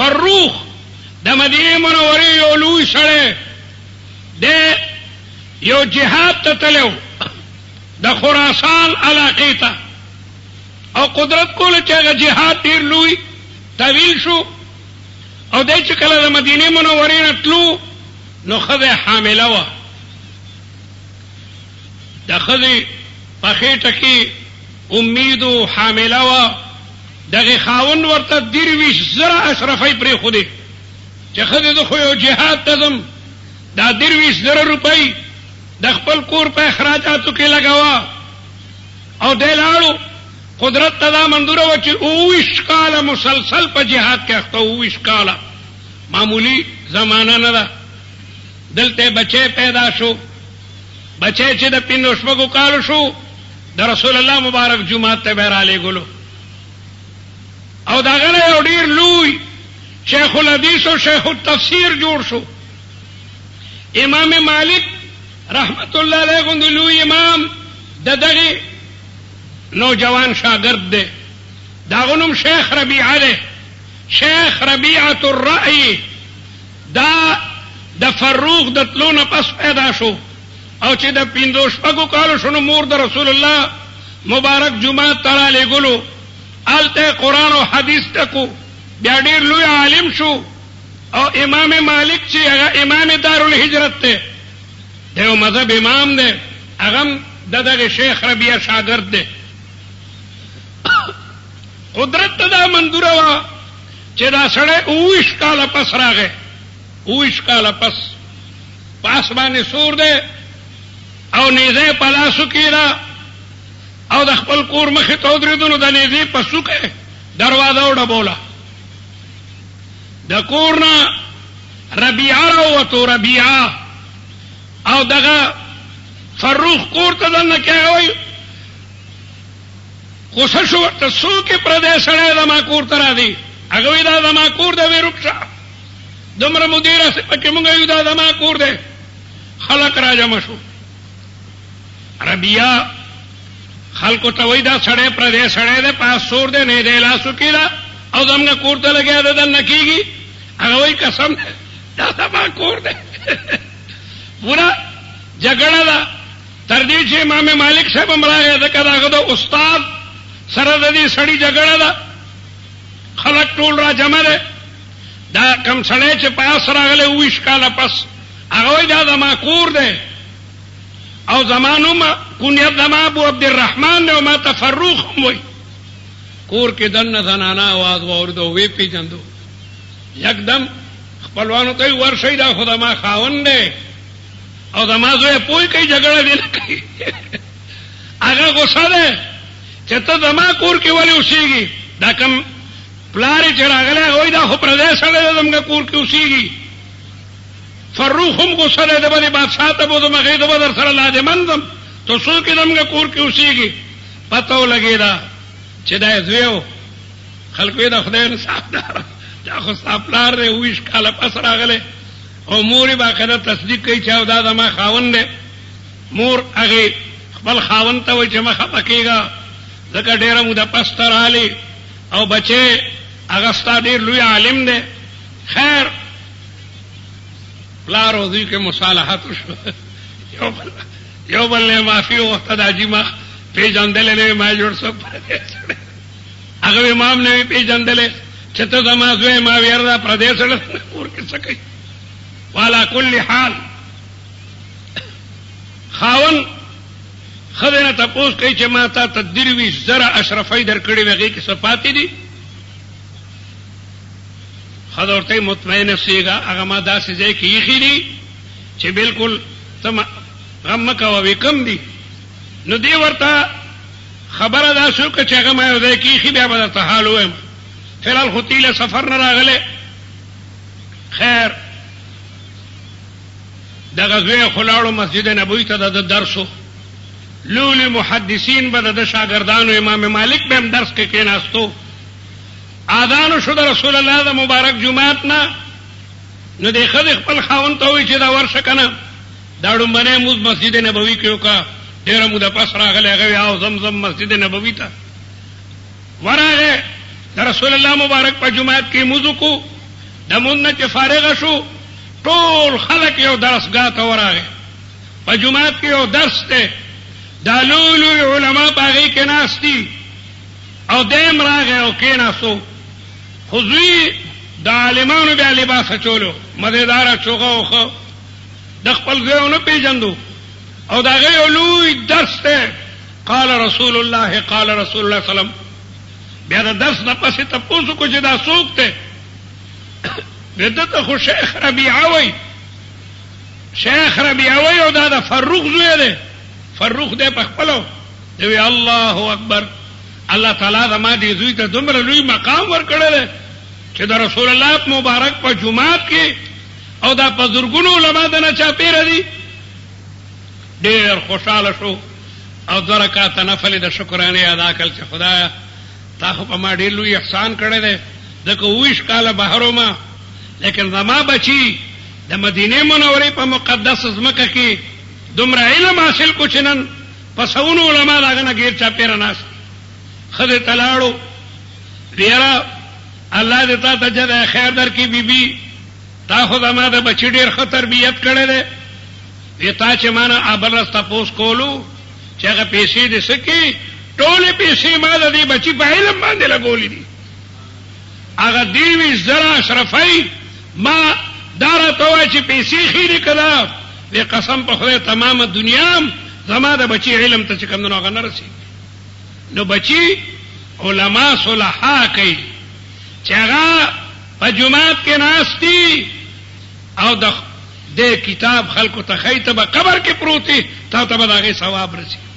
فروخ د مدینه منورې you لوی سړی د you جهاد ته تلو د خراسان علاقې ته او قدرت کوله چې هغه جهاد ډېر لوی طویل شو او دی چې کله د مدینه منورې نه تلو نو ښځه حامله وه د ښځې په خېټه کې امید و حامله وه دغه خاوند ورته 23,000 اشرفۍ پرېښودې چې ښځې زه خو یو جهاد ته ځم دا 23,000 روپۍ د خپل کور په اخراجاتو کې لګوه او دی لاړو قدرت ته دا منظوره وه چې 29 کاله مسلسل په جهاد کې اخته 29 کاله معمولی زمانه نه ده دلته بچی پیدا شو بچی چې د 15 کالو شو د رسول الله مبارک جمعات ته به رالیږلو او دغه نه یو ډېر لوی شیخ الحدیث او شیخ التفسیر جوړ شو امام مالک رحمت الله علیه غوندې لوی امام د دغه نوجوان شاگرد دی داغه نوم شیخ ربیعه دی شیخ ربیعة الرأی دا د فروخ د تلو نه پس پیدا شو او چې د 15 کالو شو نو مور د رسول الله مبارک جمعات ته رالیږلو هلته قرآن او حدیث ټکو بیا ډېر لوی عالم شو او امام مالک چې هغه امام دارالهجرت دی د یو مذهب امام دی هغه هم د دغه شیخ ربیعه شاګرد دی قدرت ته دا منظوره وه چې دا سړی 29 کاله پس راغی 29 کاله پس په آسمانې سور دی او نیزه په لاسو کې ده او د خپل کور مخې ته ودرېدو نو د نیزې په څوکه دروازه وډبوله د کور نه ربیعه راووتو ربیعه او دغه فروخ کور ته دننه کې هغه وایي غوسه شو ورته څوک یې پردی سړی زما کور ته راځي هغه وایي دا زما کور دی وایي رک شه دومره مدیر هسې پکې مونږ یو دا زما کور دی خلک راجمع شو ربیعه خلکو ته وایي دا سړی پردی سړی دی پاس سور دی نه دی لاسو کې ده او زموږ کور ته لګیا ده دننه کېږي هغه وایي قسم دی دا زما کور دی پوره جګړه ده تر دې چې امام مالک صاحب هم راغی ځکه د هغه د استاد سره د دې سړي جګړه ده خلک ټول را جمع دی دا کم سړی چې پاس راغلی 29 کاله پس هغه وایي دا زما کور دی او زما نوم کنیت زما ابو عبدالرحمن دی او ما ته فروخ هم وایي کور کې دننه زنانه آواز واورېدو ویې پېژندو یکدم خپلوانو ته یې ورشئ دا خو زما خاوند دی او زما زوی پوه کوي جګړه دې نه کوي هغه غوسه دی چې ته زما کور کې ولې اوسېږي دا کوم پلار یې چې راغلی هغه وایي دا خو پردی سړی دی زموږ کور کې اوسېږي فروخ هم غوسه دی د بلې بادشاه ته بوځم هغې ته به در سره لازمن ځم ته څوک یې زموږ کور کې اوسېږي پته ولګېده چې دا یې زوی و خلکو یې د خدای انصاف داره دا خو ستا پلار دی 29 کاله پس راغلی او مور یې باقاعده تصدیق کوي چې او دا زما خاوند دی مور هغې خپل خاوند ته وایي چې مه خفه کېږه ځکه ډېره موده پس ته راغلی او بچی هغه ستا ډېر لوی عالم دی خیر پلار او زوی کې مصالحت وشوه یو بل نه معافي وغوښته دا حاجي ما پېژندلی نه وي ما جوړ څوک پردی سړی هغه امام نه وي پېژندلی چې ته زما زوی ما ویره دا پردی سړی کور کې څه کوي والا کل حال خاون ښځې نه تپوس کوي چې ما تا ته 23,000 اشرفۍ در کړې وې هغې کې څه پاتې دي ښځه ورته مطمئنه اوسېږه هغه ما داسې ځای کې ایښي دي چې بلکل ته غم مه کوه وې کم دي نو دې ورته خبره داسې وکړه چې هغه ما یو ځای کې ایښي بیا به درته حال ووایم فلحال خو تیله سفر نه راغلی خیر دغه زوی خو لاړو مسجد نبوي ته د درسو لولي محدثین به د شاګردانو امام مالک به هم درس کې کېناستو اذان شو د رسول الله د مبارک جمعات نه نو د ښځې خپل خاوند ته وایي چې دا ورشه که نه دا ډومبنی مونځ مسجد نبوي کې وکړه ډېره موده پس راغلی هغه وی او زمزم مسجد نبوي ته ورغی د رسول الله مبارک په جمعات کې مونځ وکړو د مونږ چې فارغ شو ټول خلک یو درسګاه ته ورغی په جمعات کې یو درس دی دا لوی علما په هغې کې ناست دي او دیم راغی او کېناستو خو زوی د عالمانو بیا لباس اچولو مزېداره چوغه وخه د خپل ځای ونه پېژندو او د هغې یو لوی درس دی قال رسول الله قال رسول الله سلم بیا د درس نه پسې تپوس وکړو چې دا څوک دی ده ته خو شیخ ربیعه وی شیخ ربیعه وی او دا د فروخ زوی دی فروخ دی په خپلو دی وی الله اکبر الله تعالی زما دې زوی ته دومره لوی مقام ورکړی دی چې د رسول الله مبارک په جمعات کې او دا په زرګونو علما د نه چاپېره دي ډېر خوشحاله شو او 2 رکعاته نفل د شکرانې ادا کړل چې خدایه تا خو په ما ډېر لوی احسان کړی دی ځکه 20 کاله بهر وم لیکن زما بچي د مدینې منورې په مقدس ځمکه کې دومره علم حاصل کو چې نن په سونو علما د هغه نه غیر چاپېره ناست ښځې ته لاړو یاره الله دې تا ته جزای خیر درکړي بیبي تا خو زما د بچي ډېر ښه تربیت کړی دی وی تا چې ما نه بل ورځ تپوس کولو چې هغه پیسې دې څه کړي ټولې پیسې ما د دې بچي په علم باندې لګولې دي هغه 20,000 اشرفۍ ما دا راته وایي چې پیسې خیرې کړه وی قسم په خدای تمامه دنیا زما د بچي علم ته چې کوم نو هغه نه رسېږي نو بچي علما صلحا کوي چې هغه په جمعات کې ناست دي او د کتاب خلکو ته ښایي ته به قبر کې پروت دي تا ته به د هغې ثواب رسي